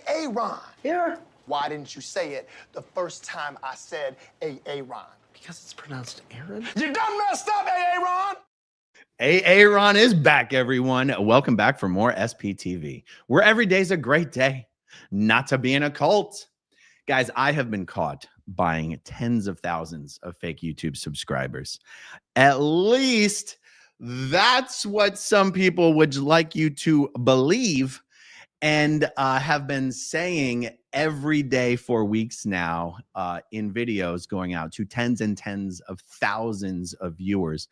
Aaron. Yeah. Why didn't you say it the first time I said Aaron? Because it's pronounced Aaron. You done messed up, Aaron. Aaron is back, everyone. Welcome back for more SPTV, where every day's a great day not to be in a cult. Guys, I have been caught buying tens of thousands of fake YouTube subscribers. At least that's what some people would like you to believe, and have been saying every day for weeks now in videos going out to tens and tens of thousands of viewers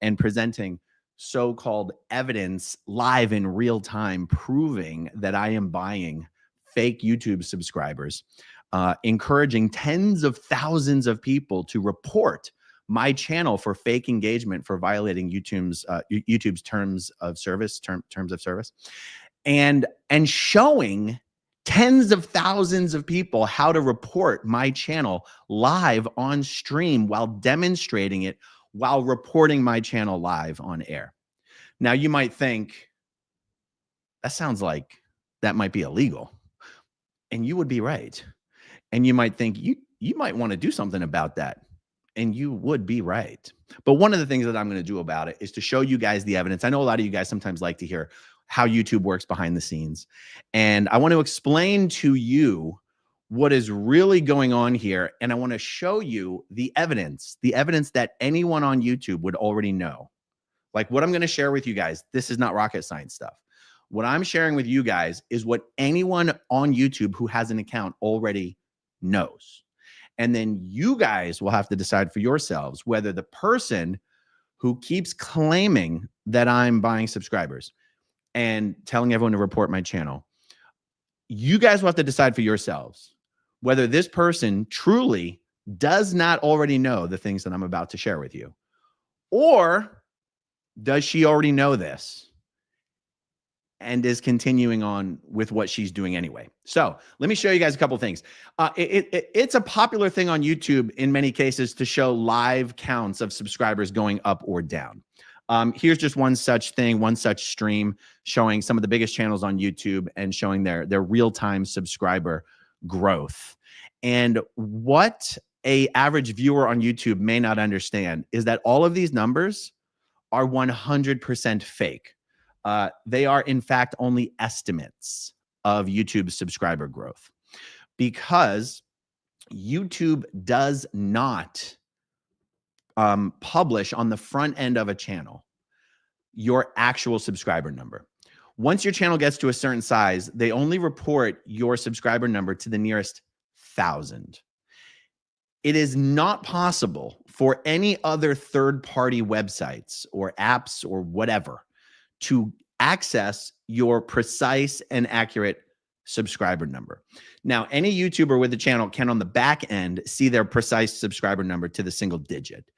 and presenting so-called evidence live in real time, proving that I am buying fake YouTube subscribers, encouraging tens of thousands of people to report my channel for fake engagement, for violating YouTube's terms of service, and showing tens of thousands of people how to report my channel live on stream while demonstrating it, while reporting my channel live on air. Now, you might think, that sounds like that might be illegal. And you would be right. And you might think, you might want to do something about that. And you would be right. But one of the things that I'm going to do about it is to show you guys the evidence. I know a lot of you guys sometimes like to hear how YouTube works behind the scenes. And I want to explain to you what is really going on here. And I want to show you the evidence that anyone on YouTube would already know. Like what I'm going to share with you guys, this is not rocket science stuff. What I'm sharing with you guys is what anyone on YouTube who has an account already knows. And then you guys will have to decide for yourselves whether the person who keeps claiming that I'm buying subscribers and telling everyone to report my channel, you guys will have to decide for yourselves whether this person truly does not already know the things that I'm about to share with you. Or does she already know this and is continuing on with what she's doing anyway? So let me show you guys a couple things. It's a popular thing on YouTube in many cases to show live counts of subscribers going up or down. Here's just one such thing, one such stream showing some of the biggest channels on YouTube and showing their real-time subscriber growth. And what an average viewer on YouTube may not understand is that all of these numbers are 100% fake. They are, in fact, only estimates of YouTube's subscriber growth, because YouTube does not publish on the front end of a channel your actual subscriber number. Once your channel gets to a certain size, they only report your subscriber number to the nearest 1,000. It is not possible for any other third-party websites or apps or whatever to access your precise and accurate subscriber number. Now, any YouTuber with a channel can on the back end see their precise subscriber number to the single digit,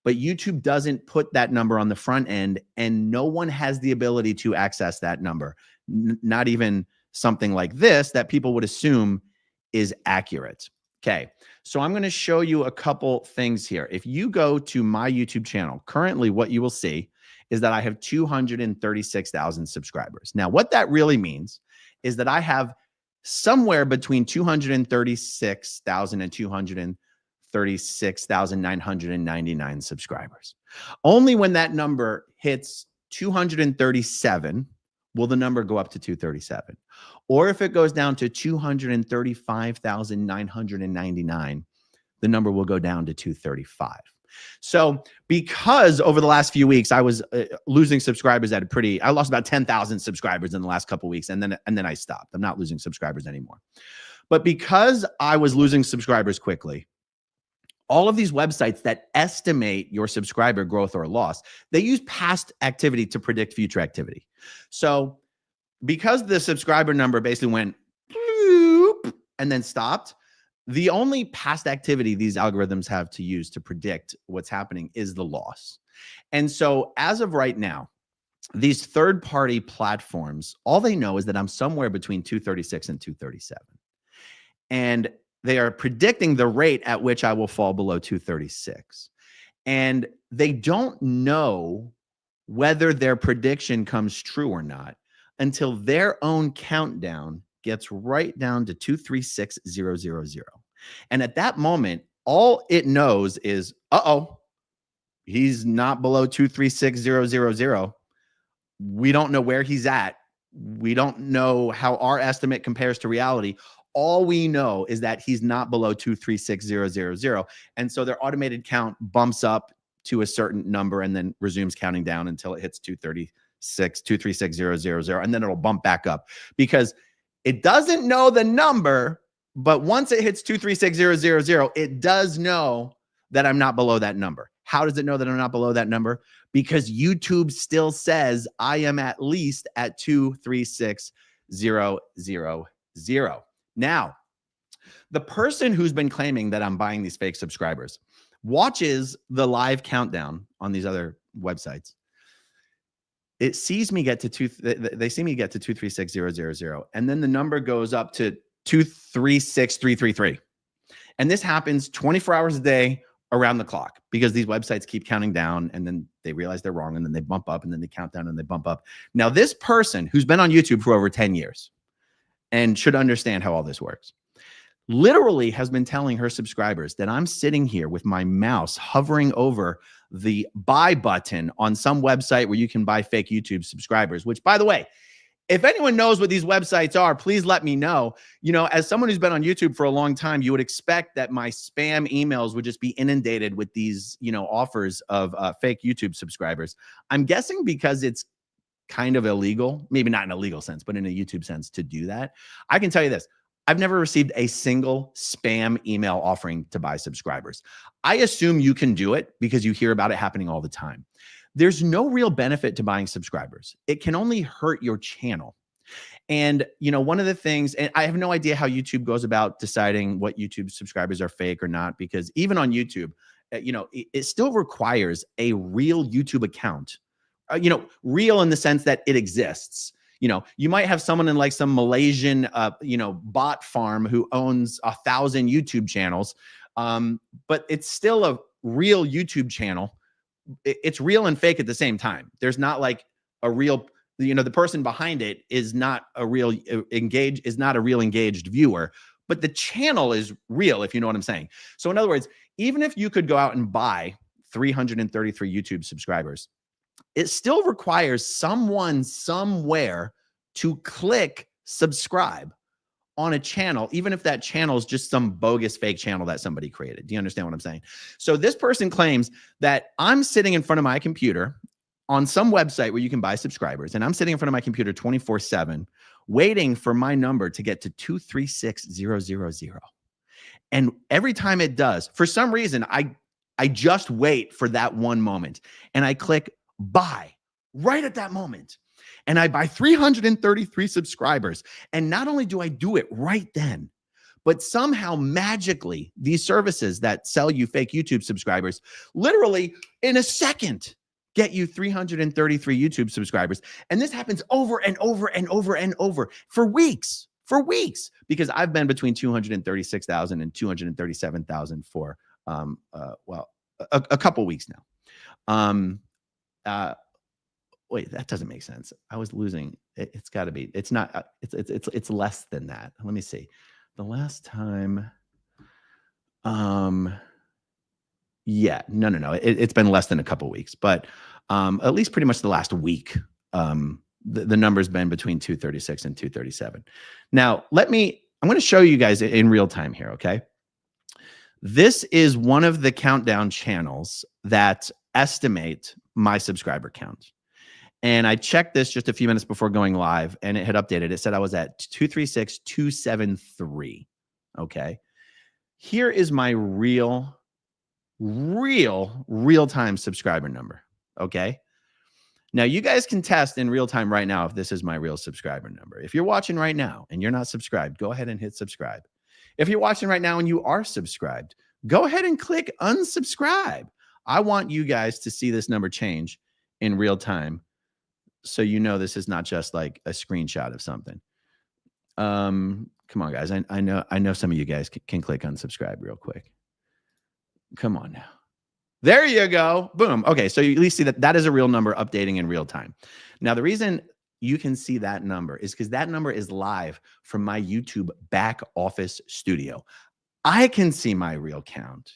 but YouTube doesn't put that number on the front end, and no one has the ability to access that number. Not even something like this that people would assume is accurate. Okay, so I'm going to show you a couple things here. If you go to my YouTube channel, currently what you will see is that I have 236,000 subscribers. Now, what that really means is that I have somewhere between 236,000 and 236,999 subscribers. Only when that number hits 237 will the number go up to 237. Or if it goes down to 235,999, the number will go down to 235. So because over the last few weeks, I was losing subscribers at I lost about 10,000 subscribers in the last couple of weeks. And then I stopped. I'm not losing subscribers anymore. But because I was losing subscribers quickly, all of these websites that estimate your subscriber growth or loss, they use past activity to predict future activity. So because the subscriber number basically went bloop and then stopped, the only past activity these algorithms have to use to predict what's happening is the loss. And so as of right now, these third-party platforms, all they know is that I'm somewhere between 236 and 237. And they are predicting the rate at which I will fall below 236. And they don't know whether their prediction comes true or not until their own countdown gets right down to 236,000. And at that moment, all it knows is, uh-oh, he's not below 236,000. We don't know where he's at. We don't know how our estimate compares to reality. All we know is that he's not below 236,000. And so their automated count bumps up to a certain number and then resumes counting down until it hits 236,000. And then it'll bump back up because it doesn't know the number, but once it hits 236,000, it does know that I'm not below that number. How does it know that I'm not below that number? Because YouTube still says I am at least at 236,000. Now, the person who's been claiming that I'm buying these fake subscribers watches the live countdown on these other websites. It sees me get to they see me get to 236,000, and then the number goes up to 236,333. And this happens 24 hours a day around the clock because these websites keep counting down and then they realize they're wrong and then they bump up and then they count down and they bump up. Now, this person who's been on YouTube for over 10 years and should understand how all this works, literally has been telling her subscribers that I'm sitting here with my mouse hovering over the buy button on some website where you can buy fake YouTube subscribers, which, by the way, if anyone knows what these websites are, please let me know. You know, as someone who's been on YouTube for a long time, you would expect that my spam emails would just be inundated with these, you know, offers of fake YouTube subscribers. I'm guessing because it's kind of illegal, maybe not in a legal sense, but in a YouTube sense to do that. I can tell you this. I've never received a single spam email offering to buy subscribers. I assume you can do it because you hear about it happening all the time. There's no real benefit to buying subscribers. It can only hurt your channel. And, you know, one of the things, and I have no idea how YouTube goes about deciding what YouTube subscribers are fake or not, because even on YouTube, you know, it still requires a real YouTube account, you know, real in the sense that it exists. You know, you might have someone in like some Malaysian, you know, bot farm who owns 1,000 YouTube channels, but it's still a real YouTube channel. It's real and fake at the same time. There's not like a real, you know, the person behind it is not a real engaged viewer, but the channel is real, if you know what I'm saying. So in other words, even if you could go out and buy 333 YouTube subscribers, it still requires someone somewhere to click subscribe on a channel, even if that channel is just some bogus fake channel that somebody created. Do you understand what I'm saying? So this person claims that I'm sitting in front of my computer on some website where you can buy subscribers, and I'm sitting in front of my computer 24/7 waiting for my number to get to 236,000. And every time it does, for some reason, I just wait for that one moment and I click buy right at that moment. And I buy 333 subscribers. And not only do I do it right then, but somehow magically these services that sell you fake YouTube subscribers literally in a second get you 333 YouTube subscribers. And this happens over and over and over and over for weeks, because I've been between 236,000 and 237,000 for, well, a couple weeks now. Wait, that doesn't make sense. I was losing. It's got to be. It's not. It's less than that. Let me see. The last time. Yeah. No. It's been less than a couple weeks, but at least pretty much the last week. The number's been between 236 and 237. Now, I'm going to show you guys in real time here. Okay. This is one of the countdown channels that estimate my subscriber count. And I checked this just a few minutes before going live, and it had updated. It said I was at 236,273. Okay. Here is my real-time subscriber number. Okay. Now, you guys can test in real time right now if this is my real subscriber number. If you're watching right now and you're not subscribed, go ahead and hit subscribe. If you're watching right now and you are subscribed, go ahead and click unsubscribe. I want you guys to see this number change in real time, so you know this is not just like a screenshot of something. Come on, guys. I know some of you guys can click unsubscribe real quick. Come on now. There you go. Boom. Okay, so you at least see that is a real number updating in real time. Now, the reason you can see that number is because that number is live from my YouTube back office studio. I can see my real count,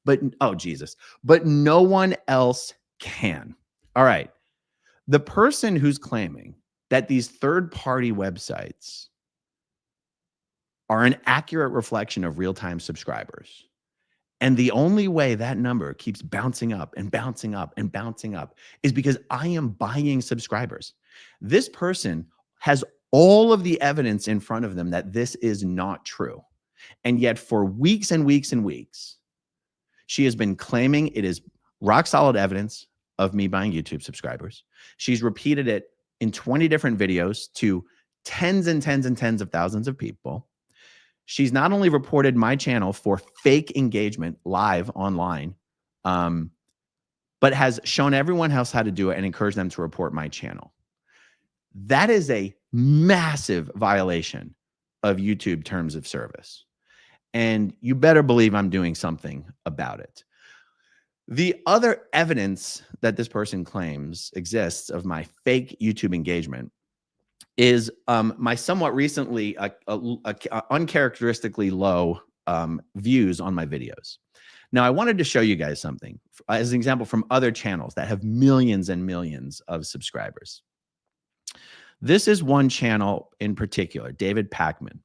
but oh, Jesus, but no one else can. All right. The person who's claiming that these third-party websites are an accurate reflection of real-time subscribers, and the only way that number keeps bouncing up and bouncing up and bouncing up is because I am buying subscribers. This person has all of the evidence in front of them that this is not true. And yet for weeks and weeks and weeks, she has been claiming it is rock solid evidence of me buying YouTube subscribers. She's repeated it in 20 different videos to tens and tens and tens of thousands of people. She's not only reported my channel for fake engagement live online, but has shown everyone else how to do it and encouraged them to report my channel. That is a massive violation of YouTube terms of service. And you better believe I'm doing something about it. The other evidence that this person claims exists of my fake YouTube engagement is my somewhat recently uncharacteristically low views on my videos. Now, I wanted to show you guys something as an example from other channels that have millions and millions of subscribers. This is one channel in particular, David Pakman.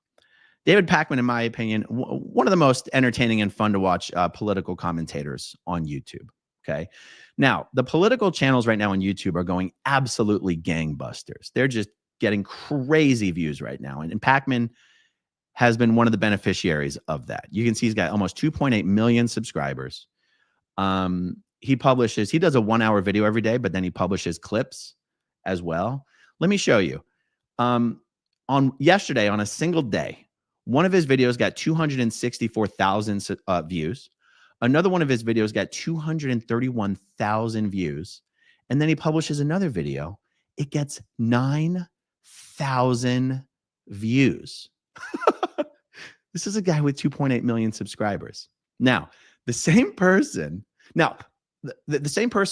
David Pakman, in my opinion, one of the most entertaining and fun to watch political commentators on YouTube. Okay. Now, the political channels right now on YouTube are going absolutely gangbusters. They're just getting crazy views right now. And Pakman has been one of the beneficiaries of that. You can see he's got almost 2.8 million subscribers. He does a 1-hour video every day, but then he publishes clips as well. Let me show you. On yesterday, on a single day, one of his videos got 264,000 views. Another one of his videos got 231,000 views. And then he publishes another video. It gets 9,000 views. This is a guy with 2.8 million subscribers. Now, the same person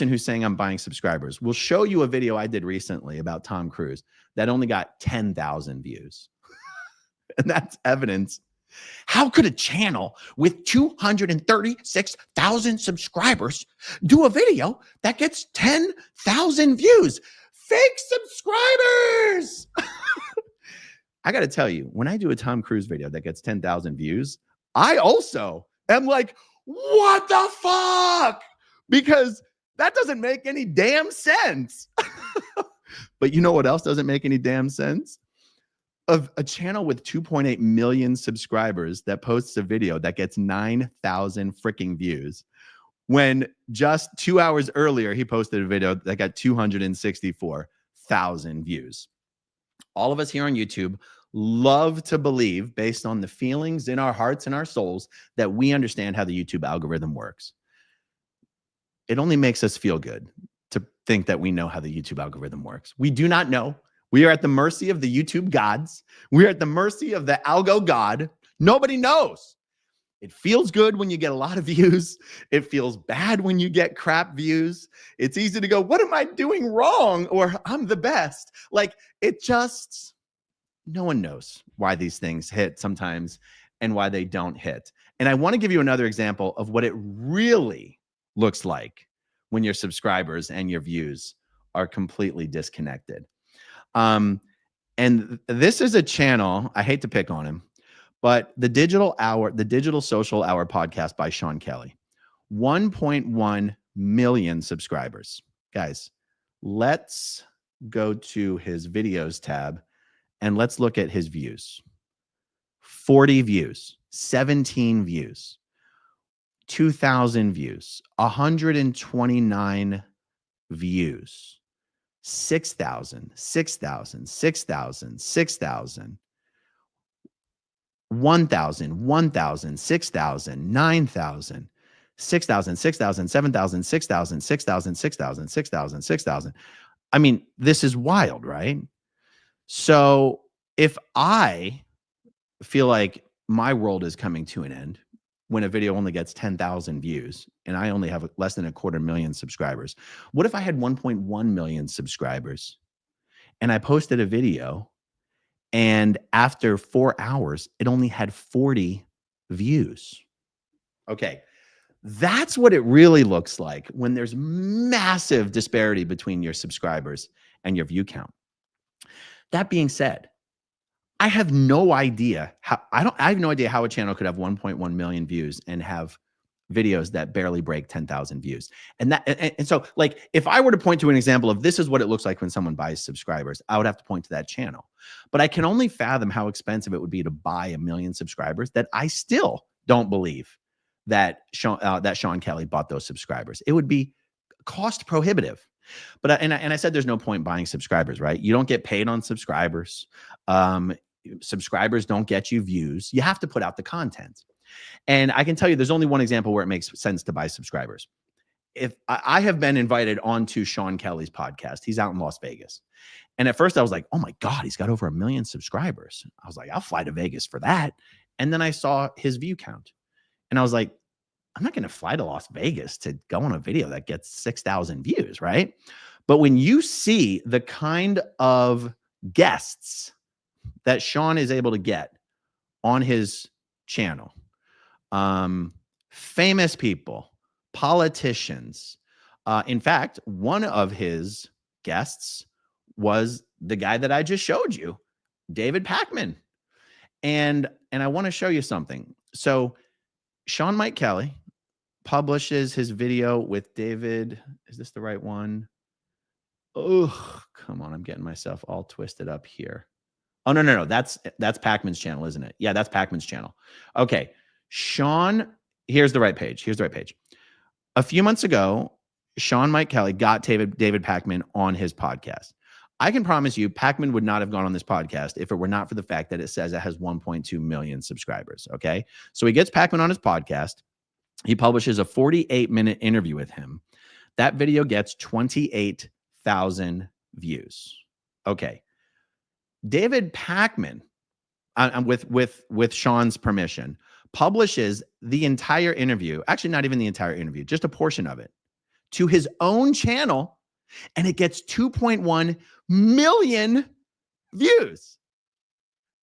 who's saying I'm buying subscribers will show you a video I did recently about Tom Cruise that only got 10,000 views. And that's evidence. How could a channel with 236,000 subscribers do a video that gets 10,000 views? Fake subscribers. I got to tell you, when I do a Tom Cruise video that gets 10,000 views, I also am like, what the fuck? Because that doesn't make any damn sense. But you know what else doesn't make any damn sense? Of a channel with 2.8 million subscribers that posts a video that gets 9,000 freaking views, when just 2 hours earlier, he posted a video that got 264,000 views. All of us here on YouTube love to believe, based on the feelings in our hearts and our souls, that we understand how the YouTube algorithm works. It only makes us feel good to think that we know how the YouTube algorithm works. We do not know. We are at the mercy of the YouTube gods. We are at the mercy of the algo god. Nobody knows. It feels good when you get a lot of views. It feels bad when you get crap views. It's easy to go, what am I doing wrong? Or I'm the best. Like, it just, no one knows why these things hit sometimes and why they don't hit. And I want to give you another example of what it really looks like when your subscribers and your views are completely disconnected. And this is a channel, I hate to pick on him, but the Digital Social Hour podcast by Sean Kelly, 1.1 million subscribers. Guys, let's go to his videos tab and let's look at his views. 40 views, 17 views, 2,000 views, 129 views. 6,000, 6,000, 6,000, 6,000, 1,000, 1,000, 6,000, 9,000, 6,000, 6,000, 7,000, 6,000, 6,000, 6,000, 6,000, 6,000. I mean, this is wild, right? So if I feel like my world is coming to an end when a video only gets 10,000 views and I only have less than 250,000 subscribers, what if I had 1.1 million subscribers And I posted a video, and after 4 hours, it only had 40 views. Okay. That's what it really looks like when there's massive disparity between your subscribers and your view count. That being said, I have no idea how I have no idea how a channel could have 1.1 million views and have videos that barely break 10,000 views. And so, like, if I were to point to an example of this is what it looks like when someone buys subscribers, I would have to point to that channel. But I can only fathom how expensive it would be to buy 1 million subscribers that I still don't believe that Sean Kelly bought those subscribers. It would be cost prohibitive. But and I said there's no point buying subscribers, right? You don't get paid on subscribers. Subscribers don't get you views. You have to put out the content. And I can tell you there's only one example where it makes sense to buy subscribers. If I have been invited onto Sean Kelly's podcast, he's out in Las Vegas. And at first I was like, oh my God, he's got over 1 million subscribers. I was like, I'll fly to Vegas for that. And then I saw his view count. And I was like, I'm not going to fly to Las Vegas to go on a video that gets 6,000 views, right? But when you see the kind of guests that Sean is able to get on his channel, famous people, politicians. In fact, one of his guests was the guy that I just showed you, David Pakman. And I want to show you something. So Sean Mike Kelly publishes his video with David. Is this the right one? Oh, come on. I'm getting myself all twisted up here. Oh, no. That's Pakman's channel, isn't it? Yeah, that's Pakman's channel. Okay. Sean, here's the right page. Here's the right page. A few months ago, Sean Mike Kelly got David Pakman on his podcast. I can promise you Pakman would not have gone on this podcast if it were not for the fact that it says it has 1.2 million subscribers. Okay. So he gets Pakman on his podcast. He publishes a 48-minute interview with him. That video gets 28,000 views. Okay. David Pakman, with Sean's permission, publishes the entire interview, actually not even the entire interview, just a portion of it, to his own channel, and it gets 2.1 million views.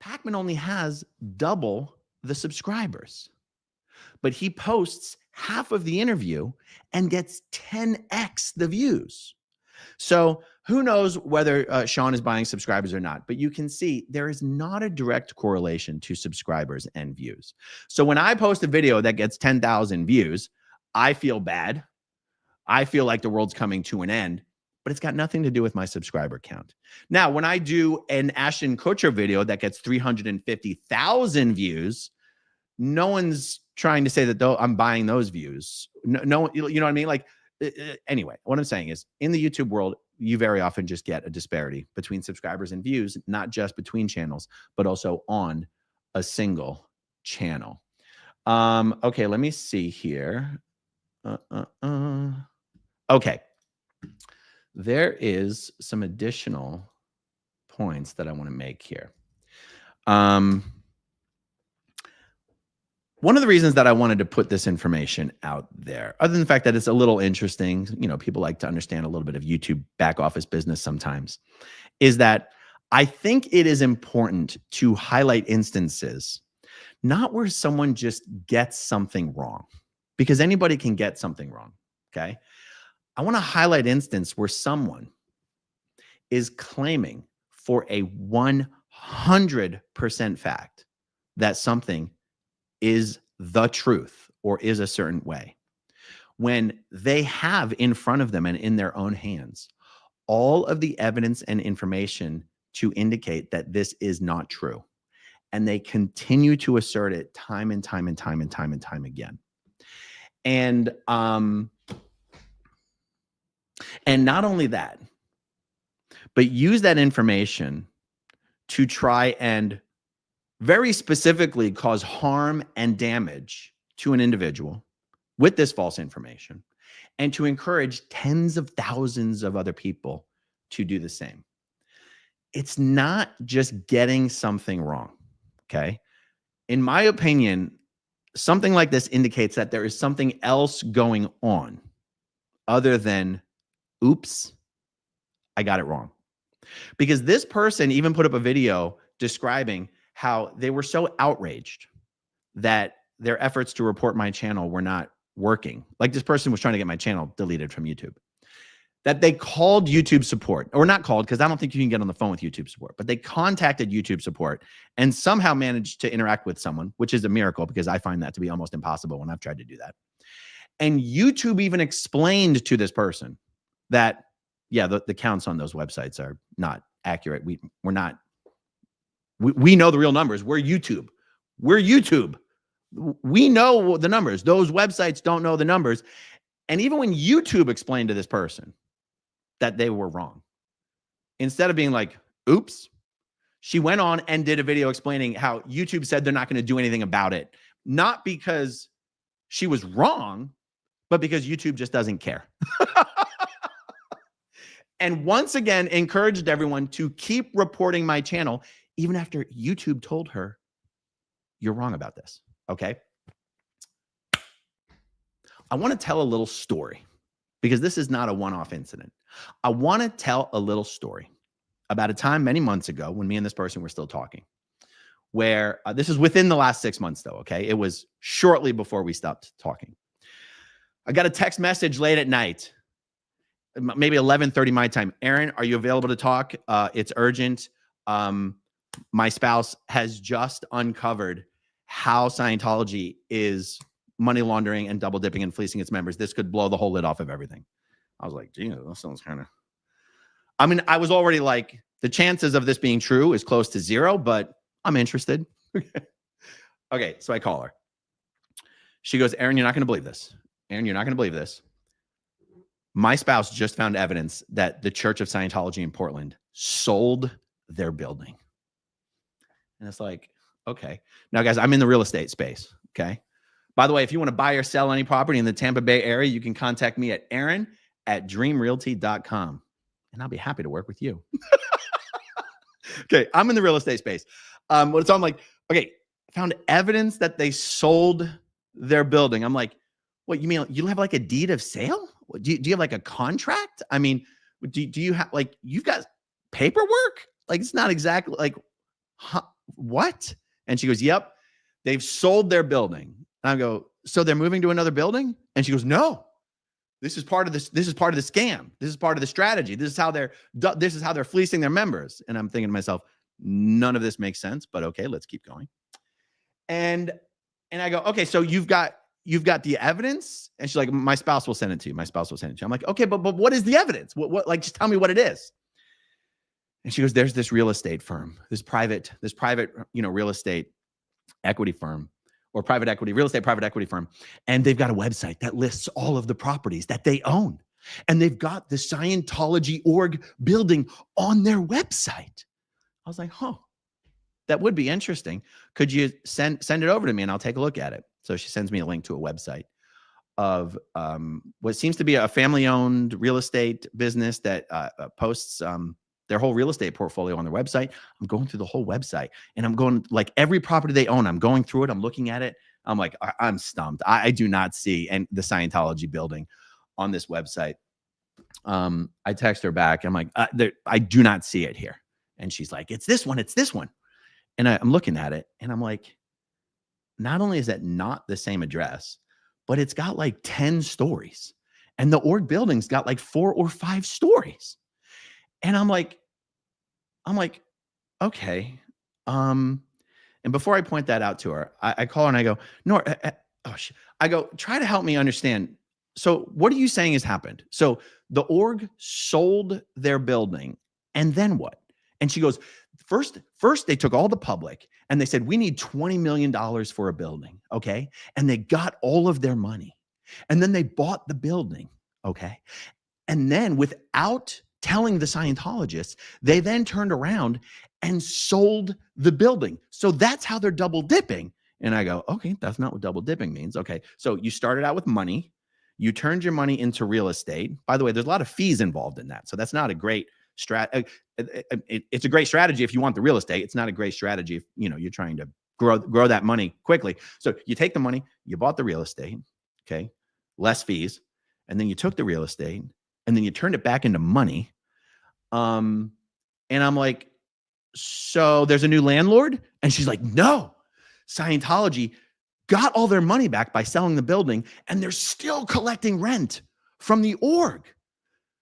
Pakman only has double the subscribers, but he posts half of the interview and gets 10x the views. So who knows whether Sean is buying subscribers or not, but you can see there is not a direct correlation to subscribers and views. So when I post a video that gets 10,000 views, I feel bad. I feel like the world's coming to an end, but it's got nothing to do with my subscriber count. Now, when I do an Ashton Kutcher video that gets 350,000 views, no one's trying to say that I'm buying those views. No, you know what I mean? Like, anyway, what I'm saying is in the YouTube world, you very often just get a disparity between subscribers and views, not just between channels, but also on a single channel. Okay, let me see here. Okay. There is some additional points that I want to make here. One of the reasons that I wanted to put this information out there, other than the fact that it's a little interesting, you know, people like to understand a little bit of YouTube back office business sometimes, is that I think it is important to highlight instances, not where someone just gets something wrong, because anybody can get something wrong, okay? I want to highlight instance where someone is claiming for a 100% fact that something is the truth or is a certain way, when they have in front of them and in their own hands all of the evidence and information to indicate that this is not true. And they continue to assert it time and time and time and time and time again. And not only that, but use that information to try and very specifically cause harm and damage to an individual with this false information, and to encourage tens of thousands of other people to do the same. It's not just getting something wrong, okay? In my opinion, something like this indicates that there is something else going on other than, oops, I got it wrong. Because this person even put up a video describing how they were so outraged that their efforts to report my channel were not working. Like this person was trying to get my channel deleted from YouTube. That they called YouTube support, or not called, because I don't think you can get on the phone with YouTube support, but they contacted YouTube support and somehow managed to interact with someone, which is a miracle because I find that to be almost impossible when I've tried to do that. And YouTube even explained to this person that, yeah, the counts on those websites are not accurate. We know the real numbers. We're YouTube. We're YouTube. We know the numbers. Those websites don't know the numbers. And even when YouTube explained to this person that they were wrong, instead of being like, oops, she went on and did a video explaining how YouTube said they're not going to do anything about it. Not because she was wrong, but because YouTube just doesn't care. And once again, encouraged everyone to keep reporting my channel, even after YouTube told her, you're wrong about this. Okay. I want to tell a little story because this is not a one-off incident. I want to tell a little story about a time many months ago when me and this person were still talking, where this is within the last 6 months though. Okay. It was shortly before we stopped talking. I got a text message late at night, maybe 11:30 my time. Aaron, are you available to talk? It's urgent. My spouse has just uncovered how Scientology is money laundering and double dipping and fleecing its members. This could blow the whole lid off of everything. I was like, gee, that sounds kind of, I mean, I was already like, the chances of this being true is close to 0, but I'm interested. Okay. So I call her. She goes, Aaron, you're not going to believe this. Aaron, you're not going to believe this. My spouse just found evidence that the Church of Scientology in Portland sold their building. And it's like, okay. Now, guys, I'm in the real estate space. Okay. By the way, if you want to buy or sell any property in the Tampa Bay area, you can contact me at aaron@dreamrealty.com. And I'll be happy to work with you. Okay. I'm in the real estate space. So I'm like, okay, found evidence that they sold their building. I'm like, what, you mean you have like a deed of sale? Do you have like a contract? I mean, do you have like, you've got paperwork? Like, it's not exactly like, huh, what? And she goes, yep, they've sold their building. And I go, so they're moving to another building? And she goes, no, this is part of this. This is part of the scam. This is part of the strategy. This is how they're fleecing their members. And I'm thinking to myself, none of this makes sense, but okay, let's keep going. And I go, okay, so you've got the evidence? And she's like, my spouse will send it to you. My spouse will send it to you. I'm like, okay, but what is the evidence? What, like, just tell me what it is. And she goes, there's this real estate firm, this private, real estate equity firm or real estate private equity firm. And they've got a website that lists all of the properties that they own. And they've got the Scientology org building on their website. I was like, huh, that would be interesting. Could you send it over to me and I'll take a look at it? So she sends me a link to a website of what seems to be a family-owned real estate business that posts their whole real estate portfolio on their website. I'm going through the whole website and I'm going like every property they own. I'm going through it. I'm looking at it. I'm like, I'm stumped. I do not see the Scientology building on this website. I text her back. I'm like, I do not see it here. And she's like, it's this one. It's this one. And I'm looking at it and I'm like, not only is that not the same address, but it's got like 10 stories and the org building's got like 4 or 5 stories. And I'm like, okay. And before I point that out to her, I call her and I go, no, I go, try to help me understand. So what are you saying has happened? So the org sold their building and then what? And she goes, first they took all the public and they said, we need $20 million for a building. Okay. And they got all of their money and then they bought the building. Okay. And then without telling the Scientologists, they then turned around and sold the building. So that's how they're double dipping. And I go, okay, that's not what double dipping means. Okay. So you started out with money. You turned your money into real estate. By the way, there's a lot of fees involved in that. So that's not a great strategy. It's a great strategy if you want the real estate. It's not a great strategy if you're trying to grow that money quickly. So you take the money, you bought the real estate, okay, less fees, and then you took the real estate and then you turned it back into money. And I'm like, so there's a new landlord? And she's like, no, Scientology got all their money back by selling the building, and they're still collecting rent from the org.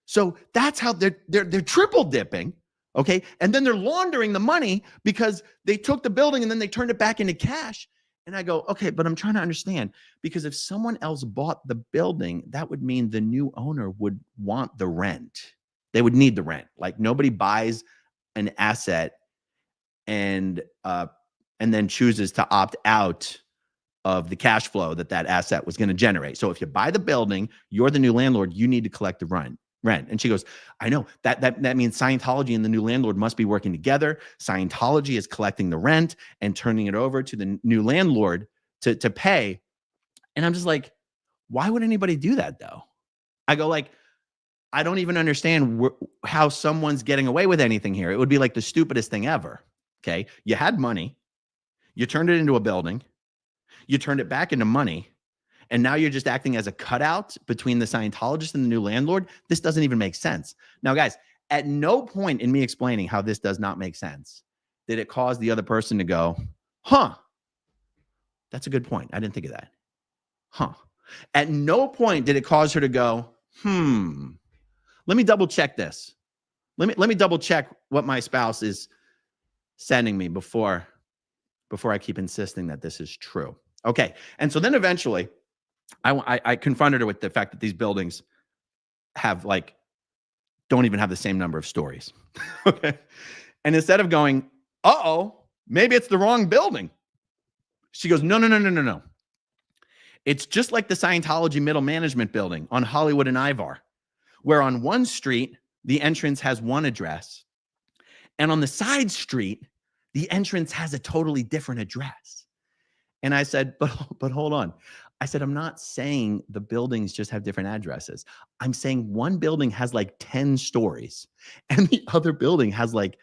So that's how they're triple dipping, okay? And then they're laundering the money because they took the building and then they turned it back into cash. And I go, okay, but I'm trying to understand, because if someone else bought the building, that would mean the new owner would want the rent. They would need the rent. Like, nobody buys an asset and then chooses to opt out of the cash flow that asset was going to generate. So if you buy the building, you're the new landlord, you need to collect the rent. And she goes, I know that means Scientology and the new landlord must be working together. Scientology is collecting the rent and turning it over to the new landlord to pay. And I'm just like, why would anybody do that though? I go, like, I don't even understand how someone's getting away with anything here. It would be like the stupidest thing ever. Okay. You had money, you turned it into a building, you turned it back into money, and now you're just acting as a cutout between the Scientologist and the new landlord. This doesn't even make sense. Now, guys, at no point in me explaining how this does not make sense did it cause the other person to go, huh, that's a good point. I didn't think of that. Huh. At no point did it cause her to go, let me double check this. Let me double check what my spouse is sending me before I keep insisting that this is true. Okay. And so then eventually I confronted her with the fact that these buildings have don't even have the same number of stories. Okay. And instead of going, maybe it's the wrong building, she goes, no. It's just like the Scientology middle management building on Hollywood and Ivar, where on one street, the entrance has one address, and on the side street, the entrance has a totally different address. And I said, but hold on. I said, I'm not saying the buildings just have different addresses. I'm saying one building has like 10 stories and the other building has like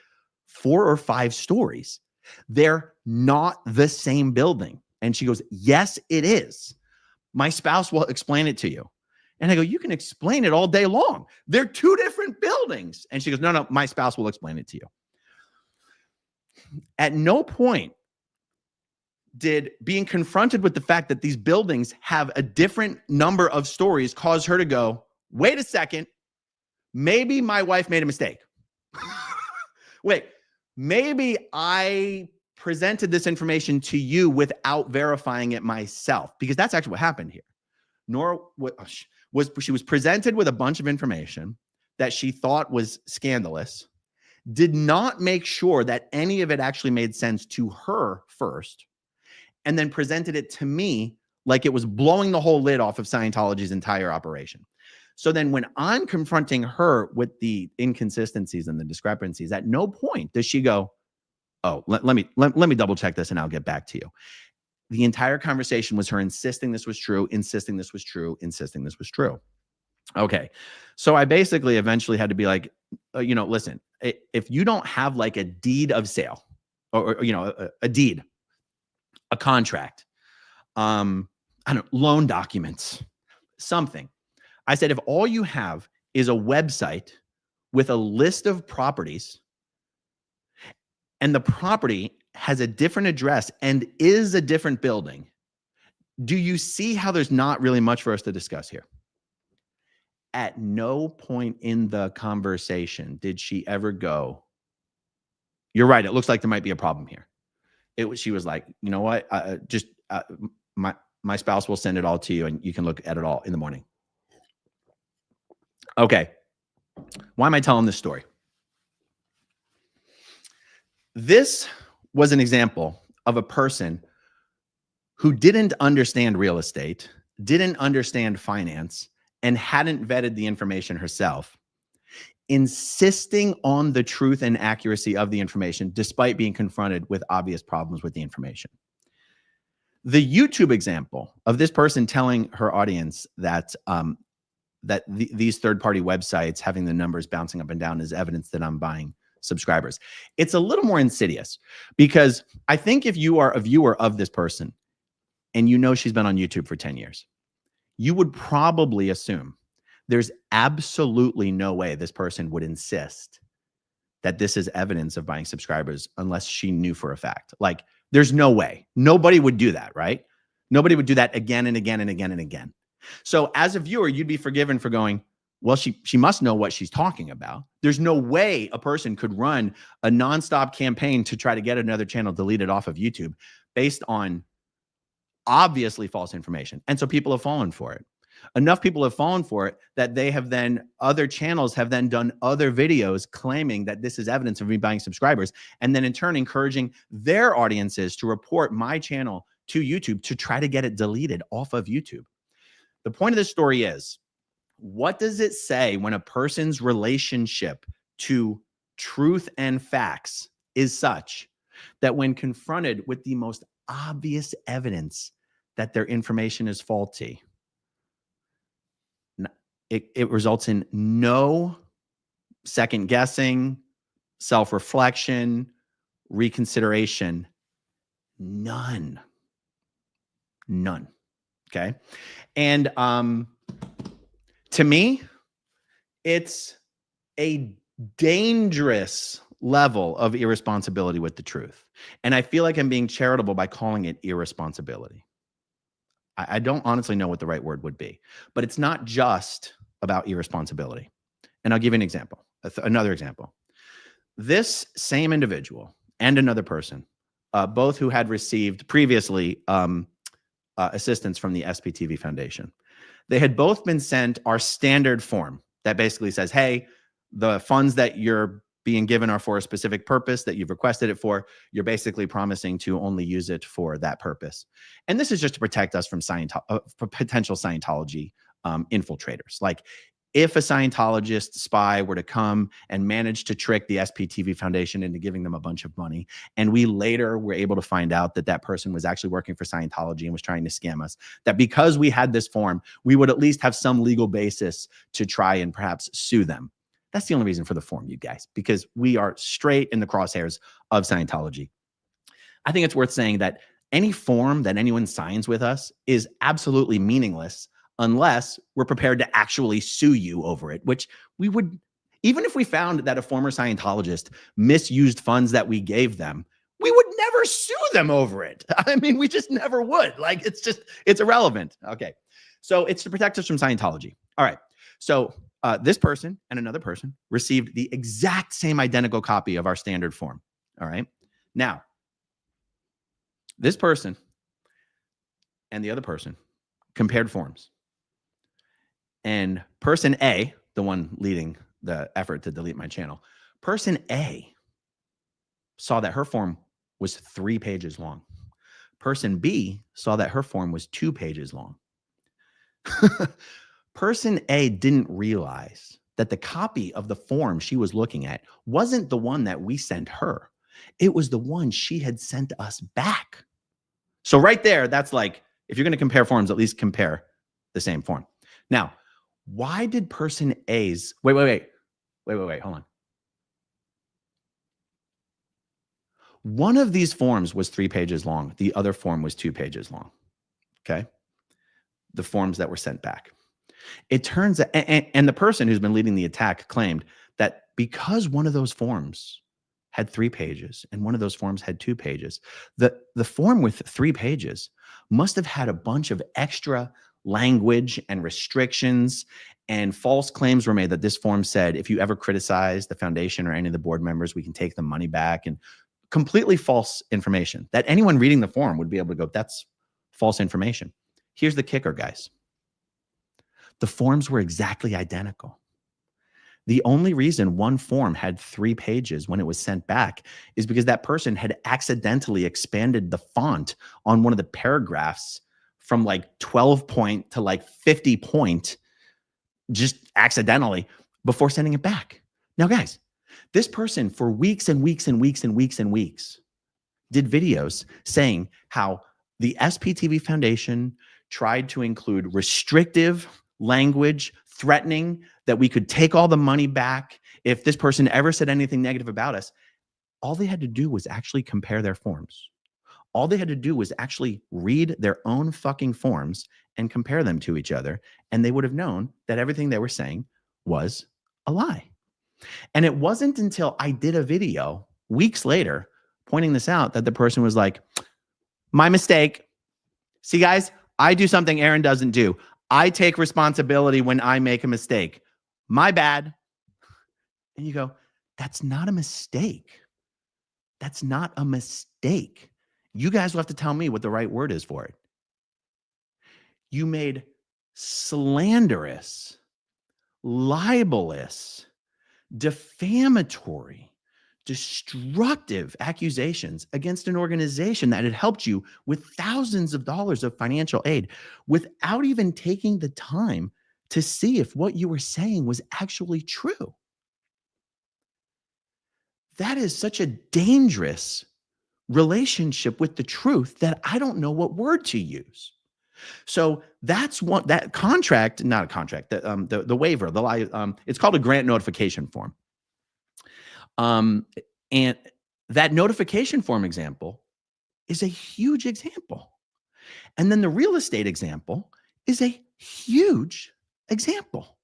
4 or 5 stories. They're not the same building. And she goes, yes, it is. My spouse will explain it to you. And I go, you can explain it all day long. They're 2 different buildings. And she goes, no, my spouse will explain it to you. At no point did being confronted with the fact that these buildings have a different number of stories cause her to go, wait a second, maybe my wife made a mistake. Wait, maybe I presented this information to you without verifying it myself, because that's actually what happened here. She was presented with a bunch of information that she thought was scandalous, did not make sure that any of it actually made sense to her first, and then presented it to me like it was blowing the whole lid off of Scientology's entire operation. So then when I'm confronting her with the inconsistencies and the discrepancies, at no point does she go, oh, let me double check this and I'll get back to you. The entire conversation was her insisting this was true, insisting this was true, insisting this was true. Okay. So I basically eventually had to be like, listen, if you don't have like a deed of sale or a deed, a contract, I don't know, loan documents, something. I said, if all you have is a website with a list of properties and the property has a different address and is a different building, do you see how there's not really much for us to discuss here? At no point in the conversation did she ever go, you're right, it looks like there might be a problem here. She was like, you know what? My spouse will send it all to you and you can look at it all in the morning. Okay. Why am I telling this story? This was an example of a person who didn't understand real estate, didn't understand finance, and hadn't vetted the information herself, insisting on the truth and accuracy of the information despite being confronted with obvious problems with the information. The YouTube example of this person telling her audience that these third-party websites having the numbers bouncing up and down is evidence that I'm buying subscribers. It's a little more insidious, because I think if you are a viewer of this person and you know she's been on YouTube for 10 years, you would probably assume there's absolutely no way this person would insist that this is evidence of buying subscribers unless she knew for a fact. Like, there's no way. Nobody would do that, right? Nobody would do that again and again and again and again. So as a viewer, you'd be forgiven for going, well, she must know what she's talking about. There's no way a person could run a nonstop campaign to try to get another channel deleted off of YouTube based on obviously false information. And so people have fallen for it. Enough people have fallen for it that they have then, other channels have then done other videos claiming that this is evidence of me buying subscribers, and then in turn encouraging their audiences to report my channel to YouTube to try to get it deleted off of YouTube. The point of this story is, what does it say when a person's relationship to truth and facts is such that when confronted with the most obvious evidence that their information is faulty, it results in no second guessing, self-reflection, reconsideration, none. Okay. And to me, it's a dangerous level of irresponsibility with the truth. And I feel like I'm being charitable by calling it irresponsibility. I don't honestly know what the right word would be, but it's not just about irresponsibility. And I'll give you an example, another example. This same individual and another person, both who had received previously assistance from the SPTV Foundation, they had both been sent our standard form that basically says, hey, the funds that you're being given are for a specific purpose that you've requested it for. You're basically promising to only use it for that purpose. And this is just to protect us from potential Scientology infiltrators. Like, if a Scientologist spy were to come and manage to trick the SPTV Foundation into giving them a bunch of money, and we later were able to find out that that person was actually working for Scientology and was trying to scam us, that because we had this form, we would at least have some legal basis to try and perhaps sue them. That's the only reason for the form, you guys, because we are straight in the crosshairs of Scientology. I think it's worth saying that any form that anyone signs with us is absolutely meaningless unless we're prepared to actually sue you over it, which we would, even if we found that a former Scientologist misused funds that we gave them, we would never sue them over it. I mean, we just never would. Like, it's irrelevant. Okay. So it's to protect us from Scientology. All right. So this person and another person received the exact same identical copy of our standard form. All right. Now, this person and the other person compared forms. And person A, the one leading the effort to delete my channel, person A saw that her form was 3 pages long. Person B saw that her form was 2 pages long. Person A didn't realize that the copy of the form she was looking at wasn't the one that we sent her. It was the one she had sent us back. So right there, that's like, if you're going to compare forms, at least compare the same form. Now, why did person A's, wait, hold on. One of these forms was 3 pages long. The other form was 2 pages long. Okay. The forms that were sent back. It turns out, and the person who's been leading the attack claimed that because one of those forms had 3 pages and one of those forms had 2 pages, the form with 3 pages must have had a bunch of extra language and restrictions, and false claims were made that this form said, if you ever criticize the foundation or any of the board members, we can take the money back, and completely false information that anyone reading the form would be able to go, that's false information. Here's the kicker, guys. The forms were exactly identical. The only reason one form had 3 pages when it was sent back is because that person had accidentally expanded the font on one of the paragraphs from like 12 point to like 50 point, just accidentally, before sending it back. Now, guys, this person for weeks and weeks and weeks and weeks and weeks did videos saying how the SPTV Foundation tried to include restrictive language, threatening that we could take all the money back if this person ever said anything negative about us. All they had to do was actually compare their forms. All they had to do was actually read their own fucking forms and compare them to each other, and they would have known that everything they were saying was a lie. And it wasn't until I did a video weeks later pointing this out that the person was like, my mistake. See, guys, I do something Aaron doesn't do. I take responsibility when I make a mistake. My bad. And you go, that's not a mistake. That's not a mistake. You guys will have to tell me what the right word is for it. You made slanderous, libelous, defamatory, destructive accusations against an organization that had helped you with thousands of dollars of financial aid without even taking the time to see if what you were saying was actually true. That is such a dangerous relationship with the truth that I don't know what word to use. So that's what that contract, not a contract, the waiver, it's called a grant notification form. And that notification form example is a huge example. And then the real estate example is a huge example.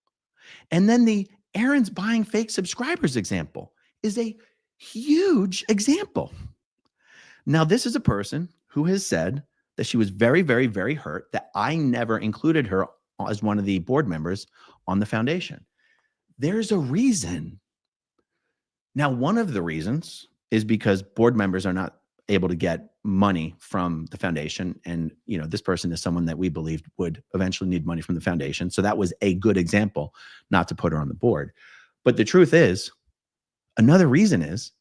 And then the Aaron's buying fake subscribers example is a huge example. Now, this is a person who has said that she was very, very, very hurt that I never included her as one of the board members on the foundation. There's a reason. Now, one of the reasons is because board members are not able to get money from the foundation. And, you know, this person is someone that we believed would eventually need money from the foundation. So that was a good example not to put her on the board. But the truth is, another reason is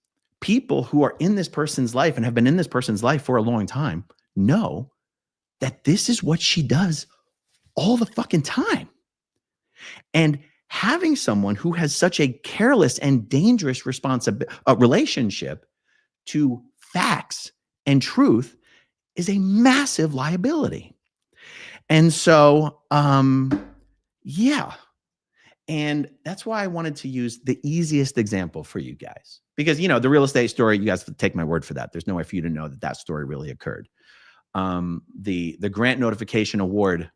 people who are in this person's life and have been in this person's life for a long time know that this is what she does all the fucking time. And having someone who has such a careless and dangerous relationship to facts and truth is a massive liability. And so, yeah. And that's why I wanted to use the easiest example for you guys, because, you know, the real estate story, you guys have to take my word for that. There's no way for you to know that that story really occurred. The grant notification award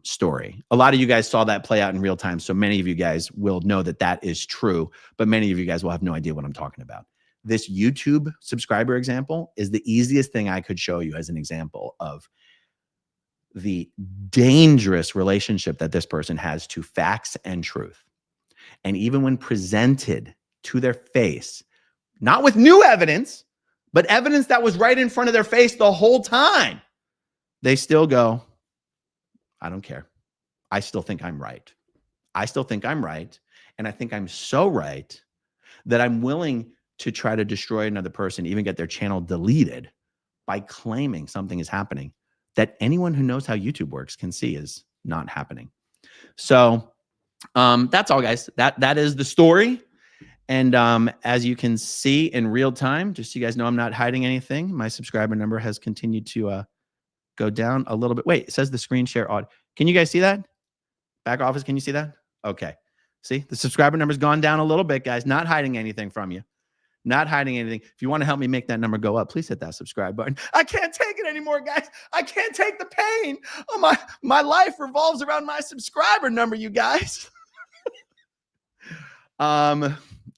story. A lot of you guys saw that play out in real time. So many of you guys will know that that is true, but many of you guys will have no idea what I'm talking about. This YouTube subscriber example is the easiest thing I could show you as an example of the dangerous relationship that this person has to facts and truth. And even when presented to their face, not with new evidence, but evidence that was right in front of their face the whole time, they still go, I don't care. I still think I'm right. I still think I'm right. And I think I'm so right that I'm willing to try to destroy another person, even get their channel deleted by claiming something is happening that anyone who knows how YouTube works can see is not happening. So that's all, guys. That is the story. And as you can see in real time, just so you guys know, I'm not hiding anything. My subscriber number has continued to go down a little bit. Wait, it says the screen share odd. Can you guys see that? Back office, can you see that? Okay. See, the subscriber number's gone down a little bit, guys. Not hiding anything from you. Not hiding anything. If you want to help me make that number go up, please hit that subscribe button. I can't take it anymore, guys. I can't take the pain. Oh, my life revolves around my subscriber number, you guys. All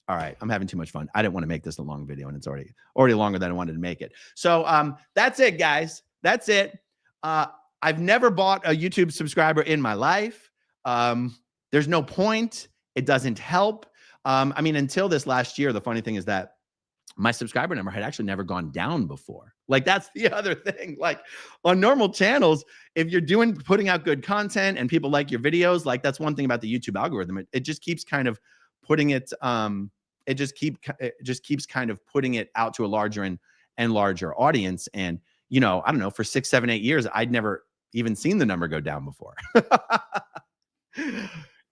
right. I'm having too much fun. I didn't want to make this a long video, and it's already longer than I wanted to make it. So that's it, guys. That's it. I've never bought a YouTube subscriber in my life. There's no point. It doesn't help. I mean, until this last year, the funny thing is that my subscriber number had actually never gone down before. Like, that's the other thing. Like, on normal channels, if you're putting out good content and people like your videos, like, that's one thing about the YouTube algorithm. It just keeps kind of putting it, it just keeps kind of putting it out to a larger and larger audience. And, you know, I don't know, for 6, 7, 8 years, I'd never even seen the number go down before.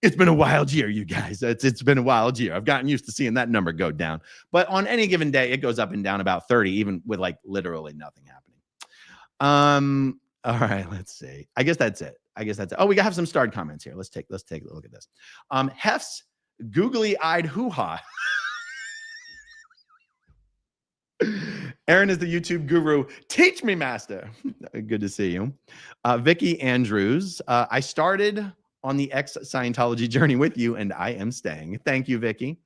It's been a wild year, you guys. It's been a wild year. I've gotten used to seeing that number go down. But on any given day, it goes up and down about 30, even with like literally nothing happening. All right, let's see. I guess that's it. Oh, we have some starred comments here. Let's take a look at this. Hef's googly-eyed hoo-ha. Aaron is the YouTube guru. Teach me, master. Good to see you. Vicky Andrews. I started on the ex-Scientology journey with you, and I am staying. Thank you, Vicky.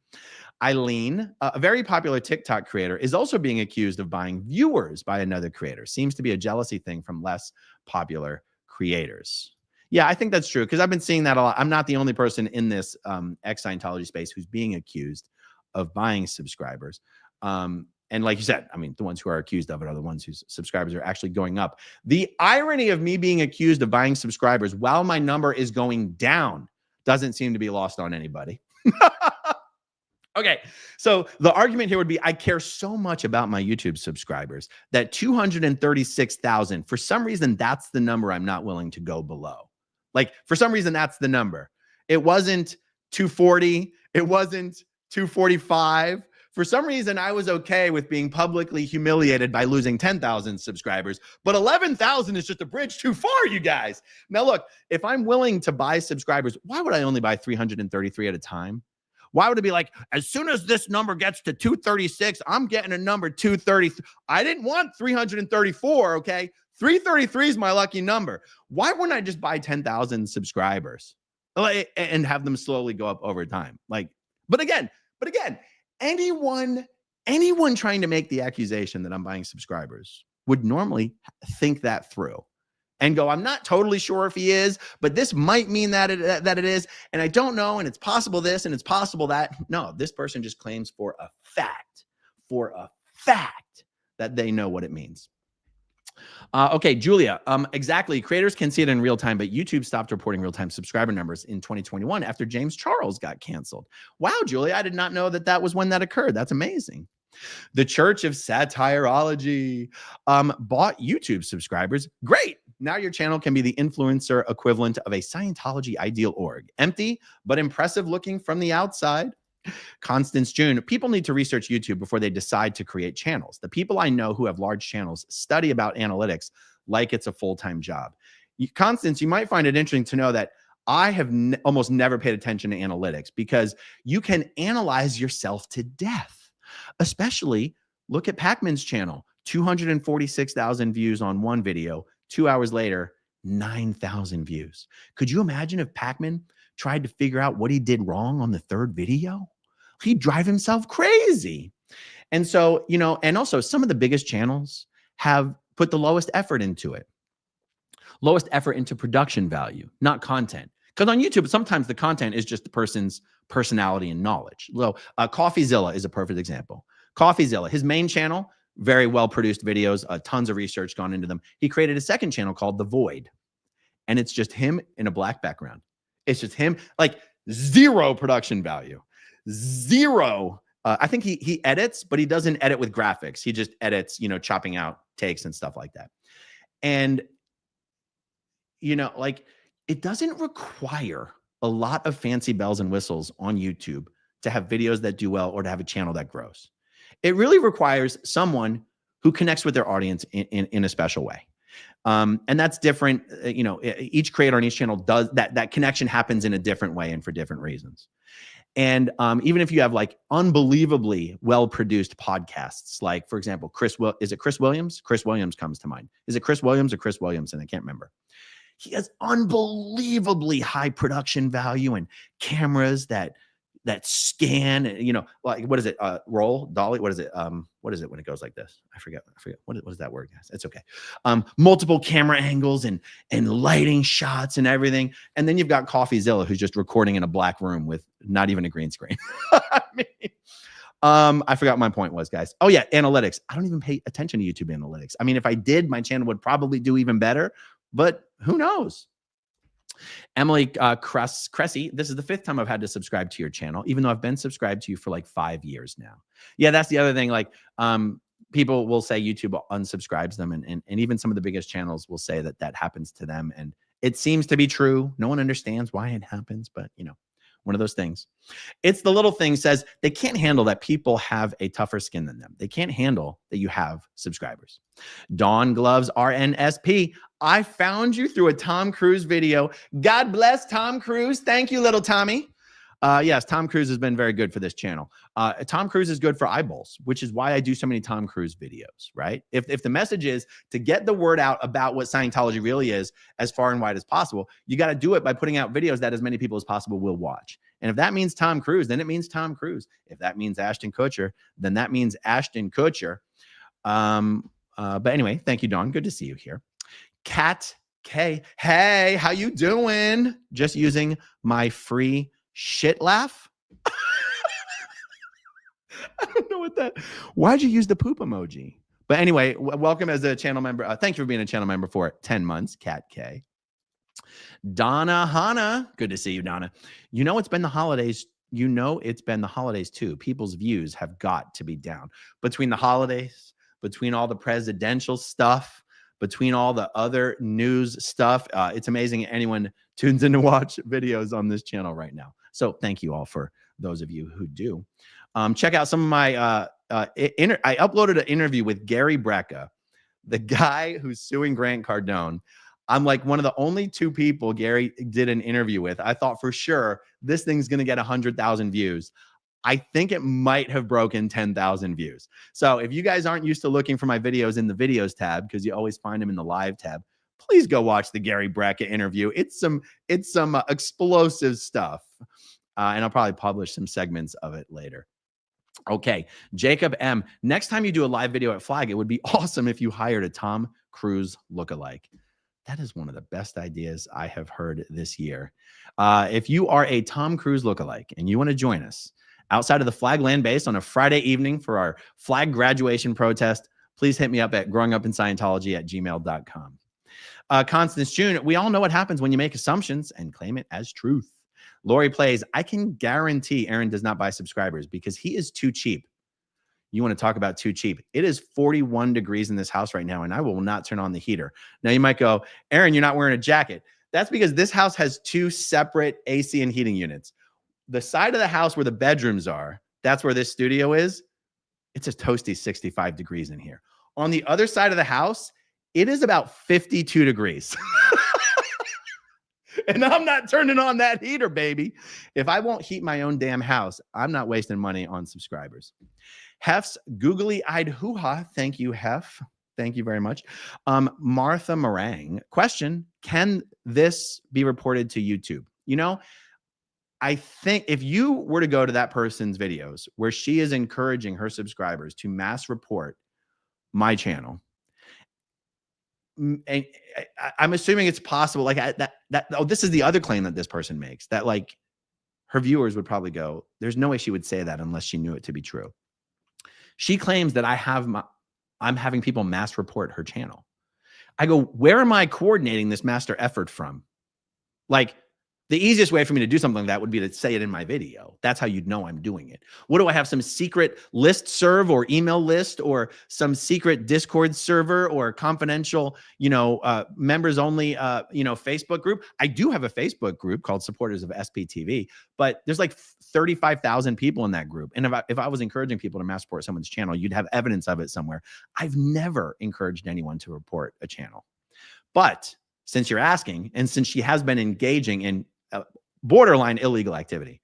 Eileen, a very popular TikTok creator, is also being accused of buying viewers by another creator. Seems to be a jealousy thing from less popular creators. Yeah, I think that's true because I've been seeing that a lot. I'm not the only person in this ex-Scientology space who's being accused of buying subscribers. And like you said, I mean, the ones who are accused of it are the ones whose subscribers are actually going up. The irony of me being accused of buying subscribers while my number is going down doesn't seem to be lost on anybody. Okay, so the argument here would be I care so much about my YouTube subscribers that 236,000, for some reason, that's the number I'm not willing to go below. Like, for some reason, that's the number. It wasn't 240. It wasn't 245. For some reason, I was okay with being publicly humiliated by losing 10,000 subscribers, but 11,000 is just a bridge too far, you guys. Now, look, if I'm willing to buy subscribers, why would I only buy 333 at a time? Why would it be like, as soon as this number gets to 236, I'm getting a number 233. I didn't want 334, okay? 333 is my lucky number. Why wouldn't I just buy 10,000 subscribers and have them slowly go up over time? Like, but again, anyone trying to make the accusation that I'm buying subscribers would normally think that through and go, I'm not totally sure if he is, but this might mean that it is, and I don't know, and it's possible this, and it's possible that. No, this person just claims for a fact that they know what it means. Okay, Julia, exactly. Creators can see it in real time, but YouTube stopped reporting real-time subscriber numbers in 2021 after James Charles got canceled. Wow, Julia, I did not know that was when that occurred. That's amazing. The Church of Satirology bought YouTube subscribers. Great. Now your channel can be the influencer equivalent of a Scientology ideal org. Empty, but impressive looking from the outside. Constance June, people need to research YouTube before they decide to create channels. The people I know who have large channels study about analytics like it's a full-time job. Constance, you might find it interesting to know that I have almost never paid attention to analytics because you can analyze yourself to death. Especially look at Pakman's channel, 246,000 views on one video. 2 hours later, 9,000 views. Could you imagine if Pakman tried to figure out what he did wrong on the third video? He'd drive himself crazy. And so, you know, and also some of the biggest channels have put the lowest effort into it. Lowest effort into production value, not content. Because on YouTube, sometimes the content is just the person's personality and knowledge. So, Coffeezilla is a perfect example. Coffeezilla, his main channel, very well-produced videos, tons of research gone into them. He created a second channel called The Void. And it's just him in a black background. It's just him, like zero production value. Zero. I think he edits, but he doesn't edit with graphics. He just edits, you know, chopping out takes and stuff like that. And, you know, like it doesn't require a lot of fancy bells and whistles on YouTube to have videos that do well or to have a channel that grows. It really requires someone who connects with their audience in a special way. And that's different. You know, each creator on each channel does that connection happens in a different way and for different reasons. And even if you have like unbelievably well-produced podcasts, like for example, is it Chris Williams? Chris Williams comes to mind. Is it Chris Williams or Chris Williamson? I can't remember. He has unbelievably high production value and cameras that scan, you know, like what is it? Roll, dolly. What is it? What is it when it goes like this? I forget. What is that word, guys? It's okay. Multiple camera angles and lighting shots and everything. And then you've got Coffeezilla, who's just recording in a black room with not even a green screen. I mean, I forgot what my point was, guys. Oh yeah, analytics. I don't even pay attention to YouTube analytics. I mean, if I did, my channel would probably do even better, but who knows? Emily Cressy, this is the 5th time I've had to subscribe to your channel, even though I've been subscribed to you for like 5 years now. Yeah, that's the other thing. Like, people will say YouTube unsubscribes them, and even some of the biggest channels will say that happens to them. And it seems to be true. No one understands why it happens, but you know, one of those things. It's the little thing. Says they can't handle that people have a tougher skin than them. They can't handle that you have subscribers. Dawn Gloves RNSP. I found you through a Tom Cruise video. God bless Tom Cruise. Thank you, little Tommy. Yes, Tom Cruise has been very good for this channel. Tom Cruise is good for eyeballs, which is why I do so many Tom Cruise videos, right? If the message is to get the word out about what Scientology really is as far and wide as possible, you got to do it by putting out videos that as many people as possible will watch. And if that means Tom Cruise, then it means Tom Cruise. If that means Ashton Kutcher, then that means Ashton Kutcher. But anyway, thank you, Dawn. Good to see you here. Kat K. Hey, how you doing? Just using my free shit laugh. I don't know what that. Why'd you use the poop emoji? But anyway, welcome as a channel member. Thank you for being a channel member for 10 months, Kat K. Donna Hanna. Good to see you, Donna. You know, it's been the holidays. You know, it's been the holidays too. People's views have got to be down between the holidays, between all the presidential stuff, between all the other news stuff. It's amazing anyone tunes in to watch videos on this channel right now. So thank you all for those of you who do. Check out some of my, I uploaded an interview with Gary Brecka, the guy who's suing Grant Cardone. I'm like one of the only 2 people Gary did an interview with. I thought for sure this thing's going to get 100,000 views. I think it might have broken 10,000 views. So if you guys aren't used to looking for my videos in the videos tab, because you always find them in the live tab, please go watch the Gary Brecka interview. It's some explosive stuff. And I'll probably publish some segments of it later. Okay, Jacob M. Next time you do a live video at Flag, it would be awesome if you hired a Tom Cruise lookalike. That is one of the best ideas I have heard this year. If you are a Tom Cruise lookalike and you want to join us outside of the Flag land base on a Friday evening for our Flag graduation protest, please hit me up at growingupinscientology@gmail.com. Constance June, we all know what happens when you make assumptions and claim it as truth. Lori plays, I can guarantee Aaron does not buy subscribers because he is too cheap. You want to talk about too cheap. It is 41 degrees in this house right now, and I will not turn on the heater. Now you might go, Aaron, you're not wearing a jacket. That's because this house has 2 separate AC and heating units. The side of the house where the bedrooms are, that's where this studio is. It's a toasty 65 degrees in here. On the other side of the house, it is about 52 degrees. And I'm not turning on that heater, baby. If I won't heat my own damn house, I'm not wasting money on subscribers. Hef's googly-eyed hoo-ha. Thank you, Hef. Thank you very much. Martha Meringue. Question, can this be reported to YouTube? You know, I think if you were to go to that person's videos where she is encouraging her subscribers to mass report my channel, and I'm assuming it's possible, like this is the other claim that this person makes, that like her viewers would probably go, there's no way she would say that unless she knew it to be true. She claims that I'm having people mass report her channel. I go, where am I coordinating this master effort from? Like, the easiest way for me to do something like that would be to say it in my video. That's how you'd know I'm doing it. What do I have? Some secret list serve or email list or some secret Discord server or confidential, members only, Facebook group? I do have a Facebook group called Supporters of SPTV, but there's like 35,000 people in that group. And if I was encouraging people to mass report someone's channel, you'd have evidence of it somewhere. I've never encouraged anyone to report a channel. But since you're asking, and since she has been engaging in borderline illegal activity,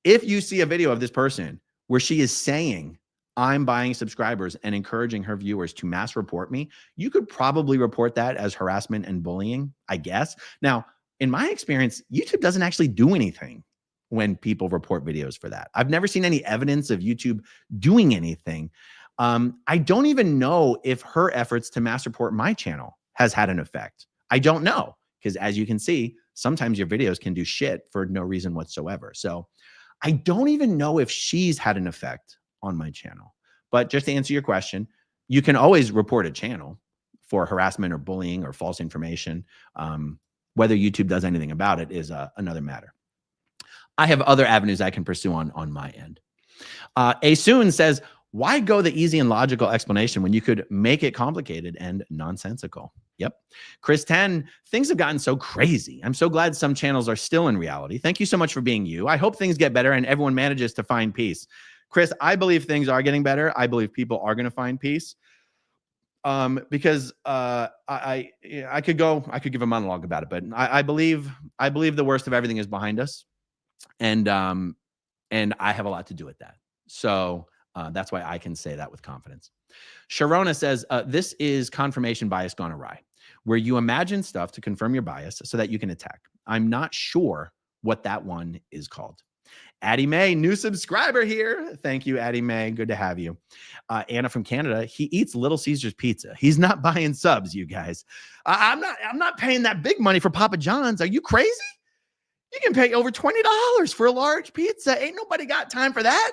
if you see a video of this person where she is saying, I'm buying subscribers and encouraging her viewers to mass report me, you could probably report that as harassment and bullying, I guess. Now, in my experience, YouTube doesn't actually do anything when people report videos for that. I've never seen any evidence of YouTube doing anything. I don't even know if her efforts to mass report my channel has had an effect. I don't know, because as you can see, sometimes your videos can do shit for no reason whatsoever. So I don't even know if she's had an effect on my channel. But just to answer your question, you can always report a channel for harassment or bullying or false information. Whether YouTube does anything about it is another matter. I have other avenues I can pursue on my end. Asun says, why go the easy and logical explanation when you could make it complicated and nonsensical? Yep. Chris 10, things have gotten so crazy. I'm so glad some channels are still in reality. Thank you so much for being you. I hope things get better and everyone manages to find peace. Chris, I believe things are getting better. I believe people are going to find peace. Because I could give a monologue about it, but I believe the worst of everything is behind us. And And I have a lot to do with that. So that's why I can say that with confidence. Sharona says, this is confirmation bias gone awry, where you imagine stuff to confirm your bias so that you can attack. I'm not sure what that one is called. Addie Mae, new subscriber here. Thank you, Addie Mae. Good to have you. Anna from Canada, he eats Little Caesars pizza. He's not buying subs, you guys. I'm not paying that big money for Papa John's. Are you crazy? You can pay over $20 for a large pizza. Ain't nobody got time for that.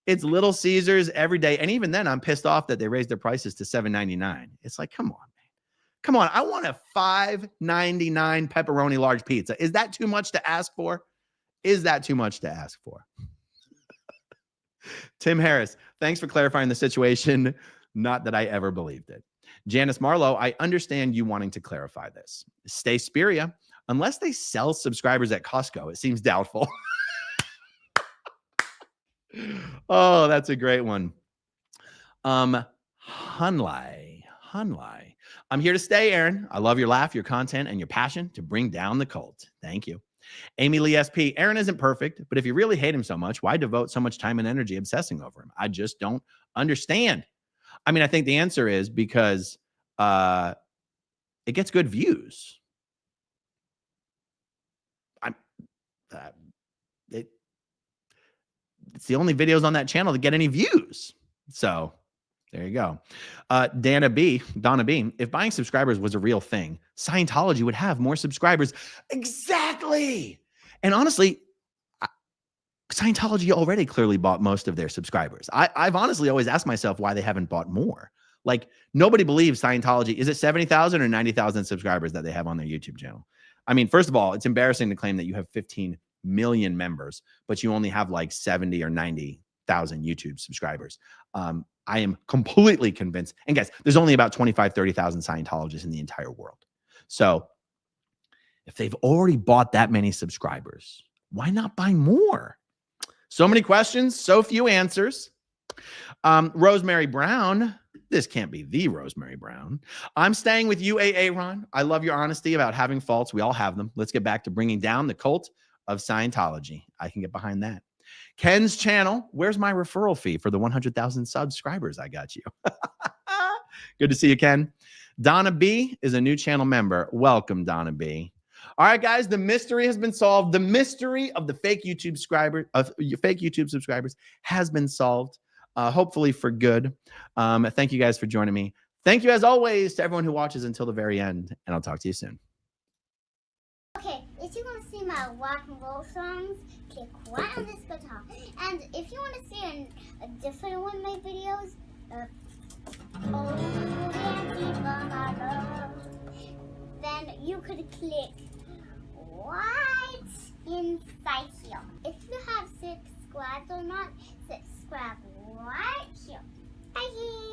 It's Little Caesars every day. And even then, I'm pissed off that they raised their prices to $7.99. It's like, come on, man. Come on. I want a $5.99 pepperoni large pizza. Is that too much to ask for? Is that too much to ask for? Tim Harris, thanks for clarifying the situation. Not that I ever believed it. Janice Marlowe, I understand you wanting to clarify this. Stay Spiria. Unless they sell subscribers at Costco, it seems doubtful. Oh, that's a great one. Hunlai. I'm here to stay, Aaron. I love your laugh, your content, and your passion to bring down the cult. Thank you. Amy Lee SP, Aaron isn't perfect, but if you really hate him so much, why devote so much time and energy obsessing over him? I just don't understand. I mean, I think the answer is because it gets good views. It's the only videos on that channel that get any views. So there you go. Donna B, if buying subscribers was a real thing, Scientology would have more subscribers. Exactly. And honestly, Scientology already clearly bought most of their subscribers. I've honestly always asked myself why they haven't bought more. Like, nobody believes Scientology. Is it 70,000 or 90,000 subscribers that they have on their YouTube channel? I mean, first of all, it's embarrassing to claim that you have 15 million members, but you only have like 70 or 90,000 YouTube subscribers. I am completely convinced. And guys, there's only about 25, 30,000 Scientologists in the entire world. So if they've already bought that many subscribers, why not buy more? So many questions, so few answers. Rosemary Brown. This can't be the Rosemary Brown. I'm staying with you, Aaron. I love your honesty about having faults. We all have them. Let's get back to bringing down the cult of Scientology. I can get behind that. Ken's channel. Where's my referral fee for the 100,000 subscribers? I got you. Good to see you, Ken. Donna B is a new channel member. Welcome, Donna B. All right, guys, the mystery has been solved. The mystery of the fake YouTube subscribers has been solved. Hopefully for good. Thank you guys for joining me. Thank you, as always, to everyone who watches until the very end, and I'll talk to you soon. Okay, if you want to see my rock and roll songs, click right on this guitar. And if you want to see a different one of my videos, then you could click right inside here. If you have subscribed or not, subscribe right here. Bye.